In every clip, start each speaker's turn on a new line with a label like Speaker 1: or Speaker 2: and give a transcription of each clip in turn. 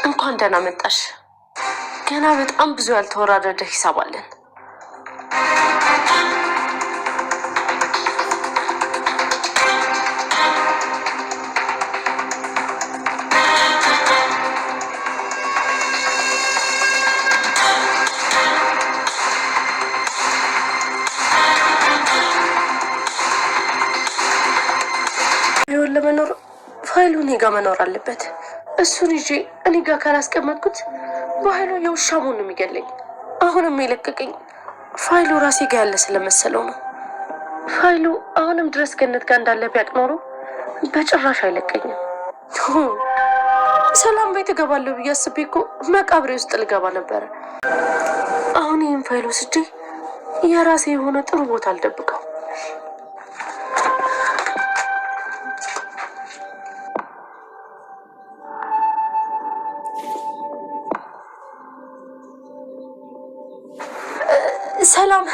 Speaker 1: እንኳን ደህና መጣሽ። ገና በጣም ብዙ ያልተወራረደ ሂሳብ አለን። ይሁን ለመኖር ፋይሉ እኔ ጋር መኖር አለበት። እሱን ይዤ እኔ ጋር ካላስቀመጥኩት በኃይሉ የውሻ መሆን ነው የሚገለኝ። አሁንም የለቀቀኝ ፋይሉ ራሴ ጋር ያለ ስለመሰለው ነው። ፋይሉ አሁንም ድረስ ገነት ጋር እንዳለ ቢያቅ ኖሮ በጭራሽ አይለቀኝም። ሰላም ቤት እገባለሁ ብዬ አስቤ እኮ መቃብሬ ውስጥ ልገባ ነበረ። አሁን ይህን ፋይል ወስጄ የራሴ የሆነ ጥሩ ቦታ አልደብቀው። ሰላም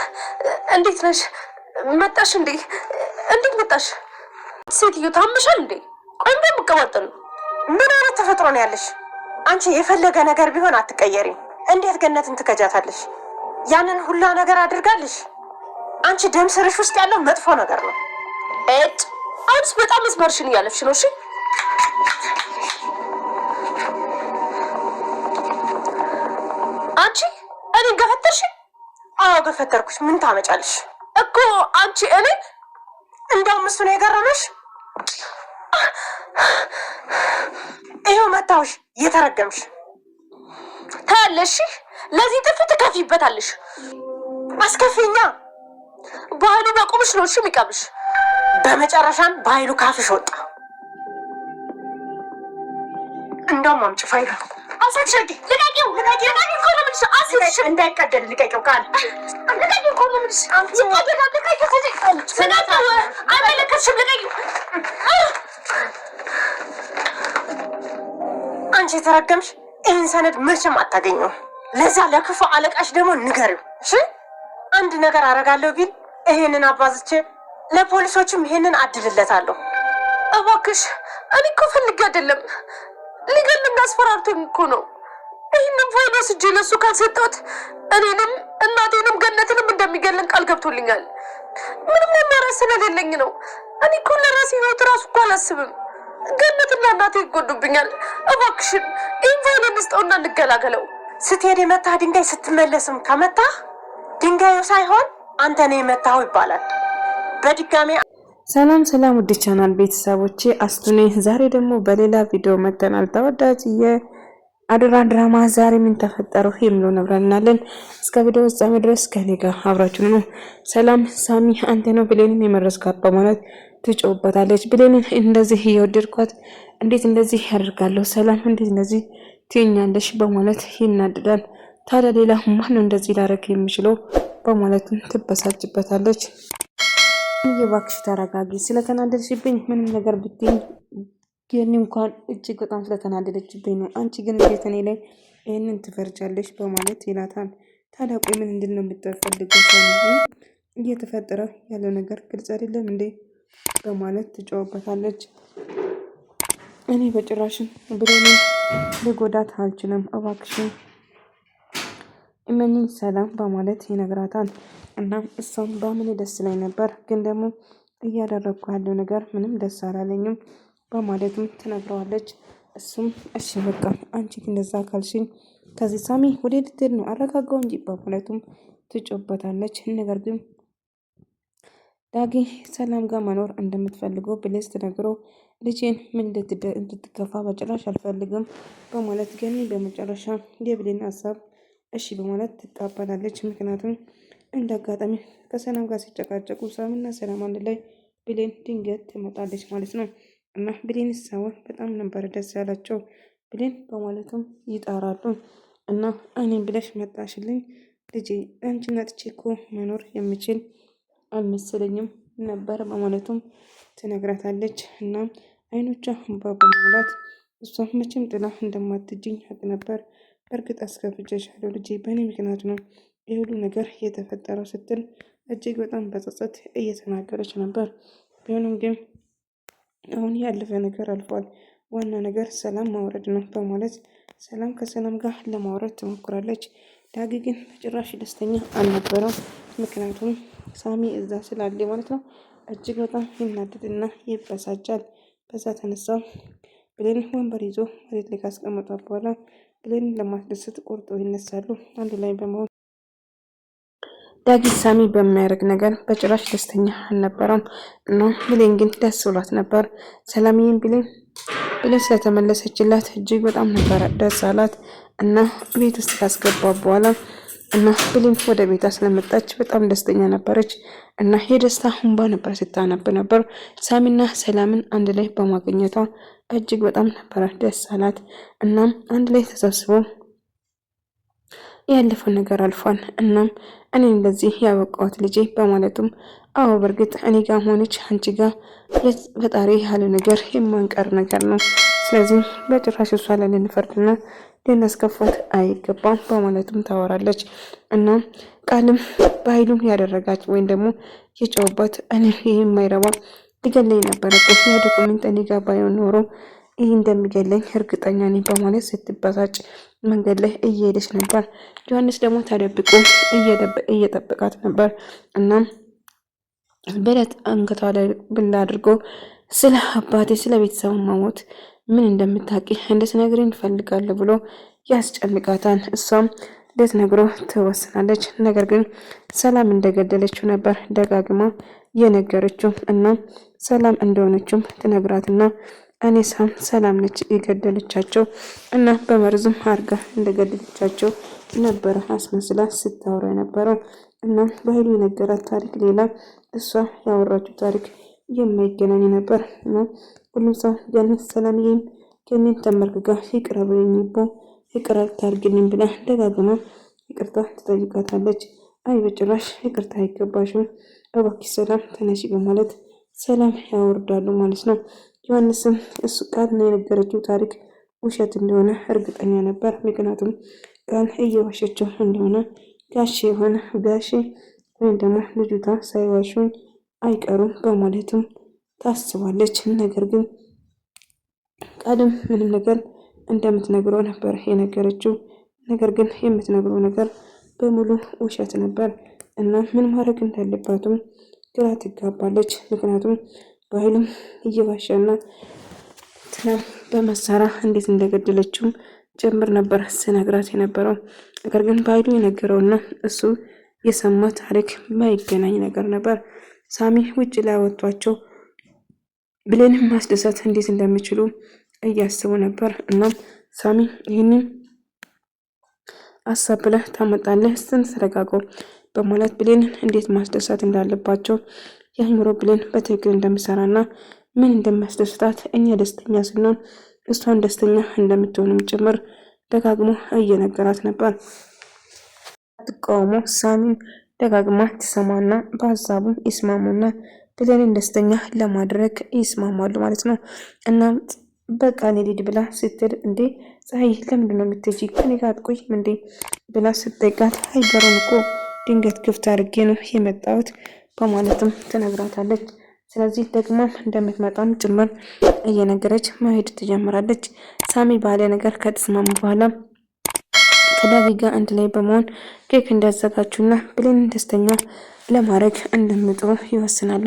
Speaker 1: እንዴት ነሽ? መጣሽ እንዴ? እንዴት መጣሽ? ሴትዮ ታምሻል እንዴ? ቆይ እንደምቀባጠሉ
Speaker 2: ምን አይነት ተፈጥሮ ነው ያለሽ? አንቺ የፈለገ ነገር ቢሆን አትቀየሪም። እንዴት ገነትን ትከጃታለሽ? ያንን ሁላ ነገር አድርጋለሽ። አንቺ ደም ስርሽ ውስጥ ያለው መጥፎ ነገር ነው።
Speaker 1: አሁንስ በጣም መስመርሽን እያለፍሽ ነው። እሺ አንቺ እኔን ገፈተርሽ?
Speaker 2: አዎ ገፈተርኩሽ። ምን ታመጫለሽ
Speaker 1: እኮ አንቺ እኔ
Speaker 2: እንደውም እሱ ነው የገረመሽ። ይኸው መታውሽ እየተረገምሽ
Speaker 1: ታያለሽ። ለዚህ ጥፍ ትከፊበታለሽ።
Speaker 2: አስከፊኛ
Speaker 1: በኃይሉ በቁምሽ ነው እሺ የሚቀብሽ።
Speaker 2: በመጨረሻም በኃይሉ ካፍሽ ወጣ። እንደውም አምጪ ፋይሉ አሰጥሽኝ። ልቀቂው እኮ ነው የምልሽ። አስይሽ እንዳይቀደድ ልቀቂው ቃል ልቀቂው እኮ ነው የምልሽ። አይመለከትሽም። ልቀቂው። አንቺ የተረገምሽ ይህን ሰነድ መቼም አታገኘው። ለዛ ለክፉ አለቃሽ ደግሞ ንገሪው እሺ። አንድ ነገር አደርጋለሁ ቢል ይሄንን አባዝቼ ለፖሊሶችም ይሄንን አድልለታለሁ።
Speaker 1: እባክሽ እኔ እኮ ፈልጌ አይደለም፣ ሊገለኝ አስፈራርቶኝ እኮ ነው። ይህንን ፋይል ወስጄ ለእሱ ካልሰጠሁት እኔንም እናቴንም ገነትንም እንደሚገለን ቃል ገብቶልኛል። ምንም አማራጭ ስለሌለኝ ነው። እኔ እኮ ለራሴ ህይወት እራሱ እኮ አላስብም። ገነትና እናቴ ይጎዱብኛል። እባክሽን ይህን ፋይል እንስጠውና እንገላገለው።
Speaker 2: ስትሄድ የመታህ ድንጋይ ስትመለስም ከመታህ ድንጋዩ ሳይሆን አንተ ነው የመታኸው ይባላል። በድጋሚ
Speaker 3: ሰላም ውድ ቻናል ቤተሰቦቼ አስቱ ነኝ። ዛሬ ደግሞ በሌላ ቪዲዮ መተናል። ተወዳጅ የአደራ ድራማ ዛሬ ምን ተፈጠረው የሚለው ነብረናለን። እስከ ቪዲዮ ፍጻሜ ድረስ ከኔ ጋር አብራችሁ ነው። ሰላም ሳሚ አንተ ነው ብሌንን የመረስካት በማለት ትጮህበታለች። ብሌንን እንደዚህ እየወደድኳት እንዴት እንደዚህ ያደርጋለሁ? ሰላም እንዴት እንደዚህ ትኛለሽ? በማለት ይናደዳል። ታዲያ ሌላ ማን ነው እንደዚህ ላደርግ የሚችለው? በማለትም ትበሳጭበታለች። እባክሽ ተረጋጊ፣ ስለተናደድሽብኝ ምንም ነገር ብትይኝ ግን እንኳን እጅግ በጣም ስለተናደደችብኝ ነው። አንቺ ግን እንዴት እኔ ላይ ይህንን ትፈርጃለሽ? በማለት ይላታል። ታዲያ ቆይ ምን እንድን ነው የምትፈልገው? እየተፈጠረ ያለው ነገር ግልጽ አይደለም እንዴ? በማለት ትጮህበታለች። እኔ በጭራሽን ብሌንን ልጎዳት አልችልም፣ እባክሽን እመኚኝ ሰላም በማለት ይነግራታል። እና እሷም በምን ደስ ላይ ነበር፣ ግን ደግሞ እያደረግኩ ያለው ነገር ምንም ደስ አላለኝም በማለትም ትነግረዋለች። እሱም እሺ በቃ አንቺ እንደዛ ካልሽኝ ከዚህ ሳሚ ወደ ልትሄድ ነው አረጋጋው እንጂ በማለቱም ትጮህበታለች። ነገር ግን ዳጊ ሰላም ጋር መኖር እንደምትፈልገው ብሌስ ትነግረው ልጄን ምን እንድትከፋ በጭራሽ አልፈልግም በማለት ገኒ በመጨረሻ የብሌን ሀሳብ እሺ በማለት ትቀበላለች። ምክንያቱም እንደ አጋጣሚ ከሰላም ጋር ሲጨቃጨቁ ሳምና ሰላም አንድ ላይ ብሌን ድንገት ትመጣለች ማለት ነው። እና ብሌን ሳይሆን በጣም ነበር ደስ ያላቸው ብሌን በማለትም ይጣራሉ። እና እኔም ብለሽ መጣሽልኝ ልጄ፣ አንቺ ነጥቼ እኮ መኖር የምችል አልመሰለኝም ነበር በማለቱም ትነግራታለች። እና አይኖቿ እንባ በመሙላት እሷ መቼም ጥላ እንደማትጅኝ አውቅ ነበር፣ በእርግጥ አስከፍቼሻለሁ ልጄ፣ በእኔ ምክንያት ነው የሁሉ ነገር የተፈጠረው ስትል እጅግ በጣም በጸጸት እየተናገረች ነበር። ቢሆንም ግን አሁን ያለፈ ነገር አልፏል፣ ዋና ነገር ሰላም ማውረድ ነው በማለት ሰላም ከሰላም ጋር ለማውራት ትሞክራለች። ዳጊ ግን በጭራሽ ደስተኛ አልነበረም። ምክንያቱም ሳሚ እዛ ስላለ ማለት ነው እጅግ በጣም ይናደድና ይበሳጫል። በዛ ተነሳ ብሌን ወንበር ይዞ መሬት ላይ ካስቀመጧ በኋላ ብሌን ለማስደሰት ቆርጦ ይነሳሉ። አንድ ላይ በመሆን ዳጊ ሳሚ በሚያደርግ ነገር በጭራሽ ደስተኛ አልነበረም እና ብሌን ግን ደስ ብሏት ነበር። ሰላምዬን ብሌን ስለተመለሰችላት እጅግ በጣም ነበረ ደስ አላት እና ቤት ውስጥ ካስገባ በኋላ እና ብሌን ወደ ቤቷ ስለመጣች በጣም ደስተኛ ነበረች እና የደስታ እንባ ነበር ስታነብ ነበር። ሳሚና ሰላምን አንድ ላይ በማግኘቷ እጅግ በጣም ነበረ ደስ አላት። እናም አንድ ላይ ተሰብስበው ያለፈው ነገር አልፏል። እናም እኔ እንደዚህ ያበቃሁት ልጄ በማለቱም አዎ በእርግጥ እኔ ጋር ሆነች አንቺ ጋር ፈጣሪ ያለ ነገር የማንቀር ነገር ነው። ስለዚህ በጭራሽ እሷ ላይ ልንፈርድና ልናስከፋት አይገባም በማለቱም ታወራለች። እና ቃልም በኃይሉም ያደረጋች ወይም ደግሞ የጨውባት እኔ ይህ የማይረባ ሊገለኝ ነበረ እኮ ያ ዶክመንት እኔ ጋር ባይሆን ኖሮ ይህ እንደሚገለኝ እርግጠኛ ነኝ በማለት ስትበሳጭ መንገድ ላይ እየሄደች ነበር። ዮሐንስ ደግሞ ተደብቆ እየጠበቃት ነበር። እናም በለት አንገቷ ላይ ብላ አድርጎ ስለ አባቴ ስለ ቤተሰቡ መሞት ምን እንደምታውቂ እንድትነግሪኝ እፈልጋለሁ ብሎ ያስጨንቃታል። እሷም ልትነግረው ትወስናለች። ነገር ግን ሰላም እንደገደለችው ነበር ደጋግማ የነገረችው እና ሰላም እንደሆነችም ትነግራትና እኔ ሰላም ነች የገደለቻቸው እና በመርዝም አርጋ እንደገደለቻቸው ነበረ አስመስላ ስታወራ የነበረው እና በኃይሉ የነገራት ታሪክ ሌላ፣ እሷ ያወራችው ታሪክ የማይገናኝ ነበር እና ሁሉም ሰው ያንን ሰላምዬም ከኔን ተመርክጋ ይቅር በለኝ ይቦ ይቅር ታርግልኝ ብላ ደጋግማ ይቅርታ ትጠይቃታለች። አይ በጭራሽ ይቅርታ አይገባሽም እባክሽ ሰላም ተነሺ በማለት ሰላም ያወርዳሉ ማለት ነው። ዮሐንስም እሱ ቃል ነው የነገረችው ታሪክ ውሸት እንደሆነ እርግጠኛ ነበር። ምክንያቱም ቃል እየዋሸችው እንደሆነ ጋሼ የሆነ ጋሼ ወይም ደግሞ ልጅቷ ሳይዋሹኝ አይቀሩም በማለትም ታስባለች። ነገር ግን ቃልም ምንም ነገር እንደምትነግረው ነበር የነገረችው። ነገር ግን የምትነግረው ነገር በሙሉ ውሸት ነበር እና ምን ማድረግ እንዳለባትም ግራ ትጋባለች። ምክንያቱም በኃይሉም እየዋሸና ትናም በመሳሪያ እንዴት እንደገደለችው ጭምር ነበር ስነግራት የነበረው። ነገር ግን በኃይሉ የነገረውና እሱ የሰማ ታሪክ ማይገናኝ ነገር ነበር። ሳሚ ውጭ ላይ ወጥቷቸው ብሌንም ማስደሰት እንዴት እንደሚችሉ እያስቡ ነበር። እናም ሳሚ ይህንን አሳብ ብለህ ታመጣለህ ተረጋጋው በማለት ብሌንን እንዴት ማስደሰት እንዳለባቸው የአእምሮ ብሌን በትክክል እንደምሰራና ምን እንደሚያስደስታት እኛ ደስተኛ ስንሆን እሷን ደስተኛ እንደምትሆንም ጭምር ደጋግሞ እየነገራት ነበር። ትቃውሞ ሳሚን ደጋግማ ትሰማና በሀሳቡ ይስማሙና ብሌንን ደስተኛ ለማድረግ ይስማማሉ ማለት ነው። እና በቃ እኔ ልሂድ ብላ ስትል እንዴ ፀሐይ ለምንድን ነው የምትሄጂ ከኔ ጋር አትቆይም እንዴ ብላ ስትጠይቃት አይ በሩን እኮ ድንገት ክፍት አድርጌ ነው የመጣሁት በማለትም ትነግራታለች። ስለዚህ ደግሞ እንደምትመጣም ጭምር እየነገረች መሄድ ትጀምራለች። ሳሚ ባለ ነገር ከተስማሙ በኋላ ከዳጊ ጋር አንድ ላይ በመሆን ኬክ እንዳዘጋጁና ብሌን ደስተኛ ለማድረግ እንደምጥሩ ይወስናሉ።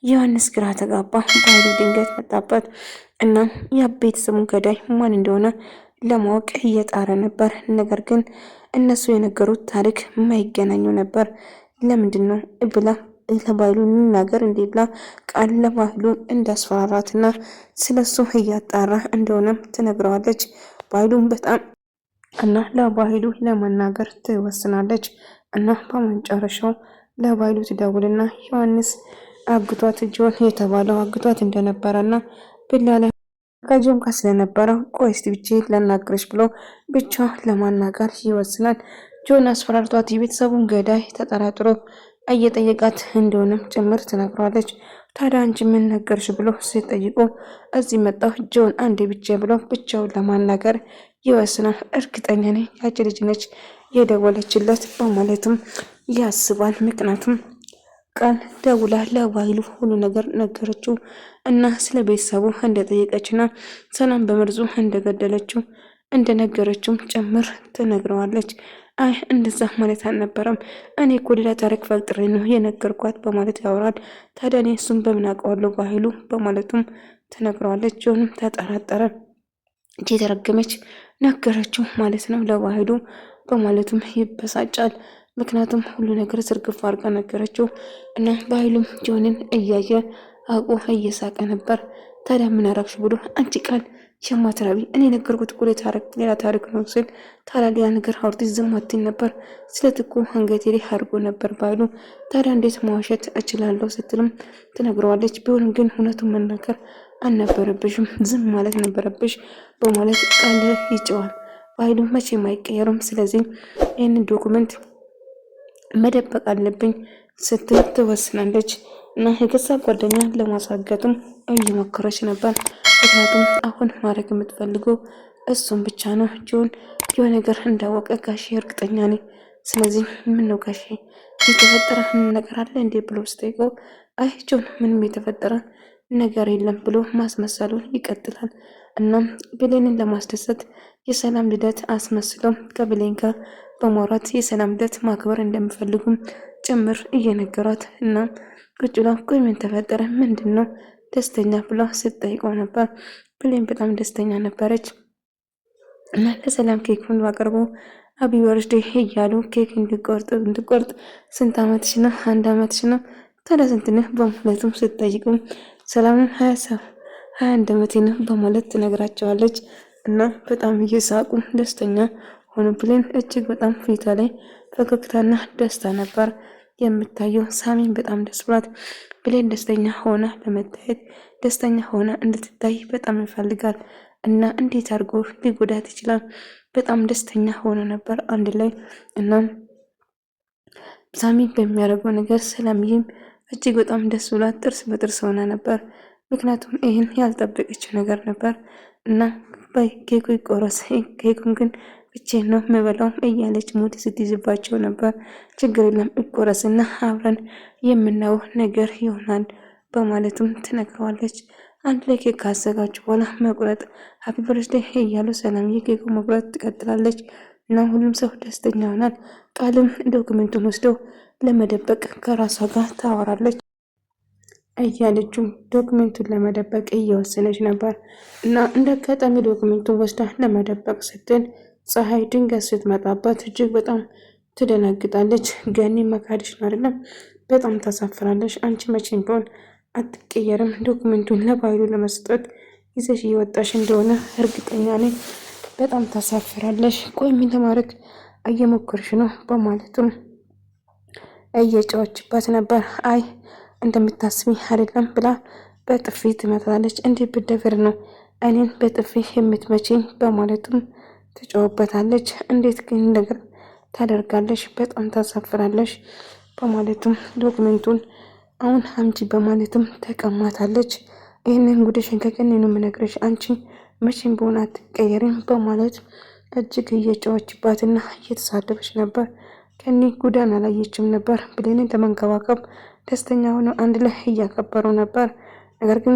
Speaker 3: ዮሐንስ ግራ ተጋባ። በኃይሉ ድንገት መጣበት እና የቤተሰቡን ገዳይ ማን እንደሆነ ለማወቅ እየጣረ ነበር። ነገር ግን እነሱ የነገሩት ታሪክ የማይገናኙ ነበር። ለምንድን ነው ብላ ለባይሉ ነገር እንዴ ብላ ቃል ለባይሉ እንዳስፈራራትና ስለሱ እያጣራ እንደሆነም ትነግረዋለች። ባይሉም በጣም እና ለባይሉ ለመናገር ትወስናለች እና በመጨረሻው ለባይሉ ትደውልና ዮሐንስ አግቷት ጆን የተባለው አግቷት እንደነበረና ብላለ ከጆን ጋር ስለነበረው ቆይ እስቲ ብቻ ለናግረሽ ብሎ ብቻ ለማናገር ይወስናል። ጆን አስፈራርቷት የቤተሰቡን ገዳይ ተጠራጥሮ እየጠየቃት እንደሆነም ጭምር ትነግረዋለች። ታዲያ አንቺ ምን ነገርሽ ብሎ ሲጠይቁ እዚህ መጣሁ ጆን አንዴ ብቻ ብሎ ብቻውን ለማናገር ይወስናል። እርግጠኛ ነኝ ያቺ ልጅ ነች የደወለችለት በማለትም ያስባል። ምክንያቱም ቃል ደውላ ለባይሉ ሁሉ ነገር ነገረችው እና ስለ ቤተሰቡ እንደጠየቀችና ሰላም በመርዙ እንደገደለችው እንደነገረችውም ጭምር ትነግረዋለች። አይ እንደዛ ማለት አልነበረም፣ እኔ እኮ ሌላ ታሪክ ፈጥሬ ነው የነገርኳት በማለት ያወራል። ታዲያ እኔ እሱም በምን አውቀዋለሁ በኃይሉ በማለቱም ትነግረዋለች። ጆንም ተጠራጠረ። የተረገመች ነገረችው ማለት ነው ለባህሉ በማለቱም ይበሳጫል። ምክንያቱም ሁሉ ነገር ዝርግፍ አድርጋ ነገረችው እና ባህሉም ጆንን እያየ አውቆ እየሳቀ ነበር። ታዲያ ምን አረግሽ ብሎ አንቺ ቃል የማትረቢ እኔ ነገርኩት እኮ ሌላ ታሪክ ነው ስል ታዲያ ሌላ ነገር አውርቲ ዝም አትይኝ ነበር። ስለት እኮ አንገቴ ላይ አድርጎ ነበር ባይሉ ታዲያ እንዴት መዋሸት እችላለሁ ስትልም ትነግረዋለች። ቢሆንም ግን እውነቱን መናገር አልነበረብሽም ዝም ማለት ነበረብሽ በማለት ቃል ይጨዋል። ባይሉ መቼም አይቀየሩም። ስለዚህ ይህንን ዶኩመንት መደበቅ አለብኝ ስትል ትወስናለች እና የገዛ ጓደኛ ለማሳገቱም እየሞከረች ነበር። ምክንያቱም አሁን ማድረግ የምትፈልገው እሱም ብቻ ነው። ጆን የሆነ ነገር እንዳወቀ ጋሼ እርግጠኛ ነኝ። ስለዚህ ምን ነው ጋሼ የተፈጠረ ነገር አለ እንዴ ብሎ ስጠይቀው አይ ጆን ምንም የተፈጠረ ነገር የለም ብሎ ማስመሰሉን ይቀጥላል። እናም ብሌንን ለማስደሰት የሰላም ልደት አስመስለው ከብሌን ጋር በማውራት የሰላም ልደት ማክበር እንደሚፈልጉም ጭምር እየነገሯት እና ቁጭ ብላ ቆይ ምን ተፈጠረ ምንድን ነው ደስተኛ ብላ ስትጠይቀው ነበር። ብሌን በጣም ደስተኛ ነበረች እና ለሰላም ኬኩን ባቀርቡ ሃፒ በርዝዴ እያሉ ኬክ እንድቆርጥ ስንት ዓመትሽ ነው? 1 ዓመትሽ ነው? ታዲያ ስንት ነህ? በማለትም ስትጠይቁም ሰላምን 21 ዓመቴ ነው በማለት ትነግራቸዋለች እና በጣም እየሳቁ ደስተኛ ሆኖ ብሌን እጅግ በጣም ፊቷ ላይ ፈገግታና ደስታ ነበር የምታየው። ሳሚን በጣም ደስ ብሏት ብሌን ደስተኛ ሆና ለመታየት ደስተኛ ሆና እንድትታይ በጣም ይፈልጋል እና እንዴት አድርጎ ሊጎዳት ይችላል? በጣም ደስተኛ ሆኖ ነበር አንድ ላይ እና ሳሚ በሚያደርገው ነገር ሰላምዬም እጅግ በጣም ደስ ብሏት ጥርስ በጥርስ ሆና ነበር። ምክንያቱም ይህን ያልጠበቀችው ነገር ነበር እና በኬኩ ይቆረስ ኬኩን ግን ብቻዬን ነው የምበላው እያለች ሙድ ስትይዝባቸው ነበር። ችግር የለም ይቆረስና አብረን የምናየው ነገር ይሆናል በማለትም ትነግረዋለች። አንድ ላይ ኬክ ካዘጋጁ በኋላ መቁረጥ ሃፒ በርዝዴ እያሉ ሰላምዬ ኬኩ መቁረጥ ትቀጥላለች እና ሁሉም ሰው ደስተኛ ይሆናል። ቃልም ዶክመንቱን ወስደው ለመደበቅ ከራሷ ጋር ታወራለች እያለችው ዶክመንቱን ለመደበቅ እየወሰነች ነበር እና እንደ አጋጣሚ ዶክመንቱን ወስዳ ለመደበቅ ስትል ፀሐይ ድንገት ስትመጣባት እጅግ በጣም ትደነግጣለች። ገኒ መካድሽ ነው አይደለም? በጣም ታሳፍራለች። አንቺ መቼም ቢሆን አትቀየርም። ዶክመንቱን ለባይሉ ለመስጠት ይዘሽ እየወጣሽ እንደሆነ እርግጠኛ ነኝ። በጣም ታሳፍራለሽ። ቆይ ምን ለማድረግ እየሞከርሽ ነው? በማለቱም እየጨዋችባት ነበር። አይ እንደምታስቢ አይደለም ብላ በጥፊ ትመታለች። እንዴት ብደፍር ነው እኔን በጥፊ የምትመችኝ? በማለቱም ትጮህበታለች። እንዴት ግን ነገር ታደርጋለሽ? በጣም ታሳፍራለሽ በማለትም ዶክመንቱን አሁን አምጪ በማለትም ተቀማታለች። ይህንን ጉድሽን ከቀን ነው የምነግርሽ፣ አንቺ መቼም በሆነ አትቀየሪም በማለት እጅግ እየጮኸችባትና እየተሳደበች ነበር። ከኒ ጉዳን አላየችም ነበር። ብሌንን ለመንከባከብ ደስተኛ ሆነው አንድ ላይ እያከበሩ ነበር። ነገር ግን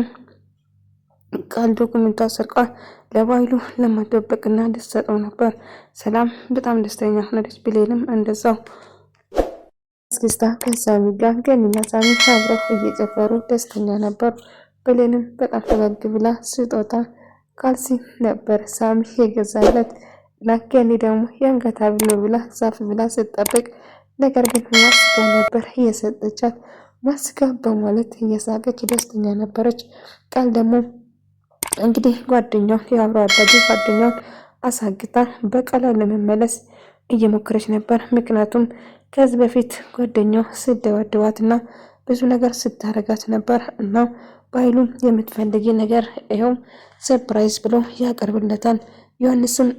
Speaker 3: ቃል ዶክመንቷ ሰርቃ ለባይሉ ለማደበቅና ልትሰጠው ነበር። ሰላም በጣም ደስተኛ ሆነች። ብሌንም እንደዛው እስክስታ ከሳሚ ጋር ገኒና ሳሚ አብረው እየጨፈሩ ደስተኛ ነበር። ብሌንም በጣም ፈገግ ብላ ስጦታ ካልሲ ነበር ሳሚ የገዛለት። ገኒ ደግሞ የአንገት ሐብል ነው ብላ ዛፍ ብላ ስትጠብቅ፣ ነገር ግን ማስጋ ነበር እየሰጠቻት። ማስጋ በማለት እየሳቀች ደስተኛ ነበረች። ቃል ደግሞ እንግዲህ ጓደኛው የአብሮ አደጉ ጓደኛውን አሳግታ በቀላሉ ለመመለስ እየሞከረች ነበር። ምክንያቱም ከዚህ በፊት ጓደኛው ስደዋደዋትና ብዙ ነገር ስታረጋት ነበር እና ባይሉ የምትፈልጊ ነገር ይኸው ሰርፕራይዝ ብሎ ያቀርብለታል። ዮሐንስም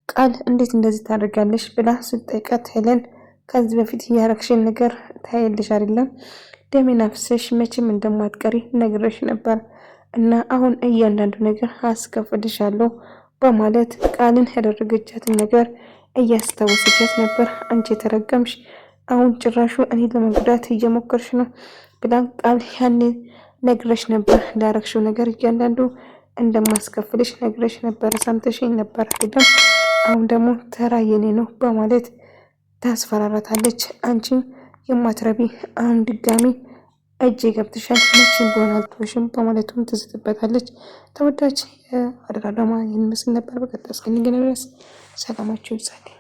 Speaker 3: ቃል እንዴት እንደዚህ ታደርጋለሽ ብላ ስጠይቃት ሄለን ከዚህ በፊት ያረግሽን ነገር ታይልሽ አይደለም ደሜን አፍሰሽ መቼም እንደማትቀሪ ነግረሽ ነበር እና አሁን እያንዳንዱ ነገር አስከፍልሻለሁ በማለት ቃልን ያደረገቻትን ነገር እያስታወሰቻት ነበር። አንቺ የተረገምሽ አሁን ጭራሹ እኔ ለመጉዳት እየሞከርሽ ነው ብላ ቃል ያኔ ነግረሽ ነበር። ላረግሽው ነገር እያንዳንዱ እንደማስከፍልሽ ነግረሽ ነበር፣ ሰምተሽኝ ነበር አይደለም? አሁን ደግሞ ተራ የኔ ነው በማለት ታስፈራራታለች። አንቺ የማትረቢ አሁን ድጋሚ እጅ ገብተሻል፣ መቼም ቢሆን አልተወሽም በማለቱም ትዝትበታለች። ተወዳጅ አደራ ድራማ ይህን ምስል ነበር። በቀጣይ እስክንገናኝ ድረስ ሰላማችሁ ይብዛልኝ።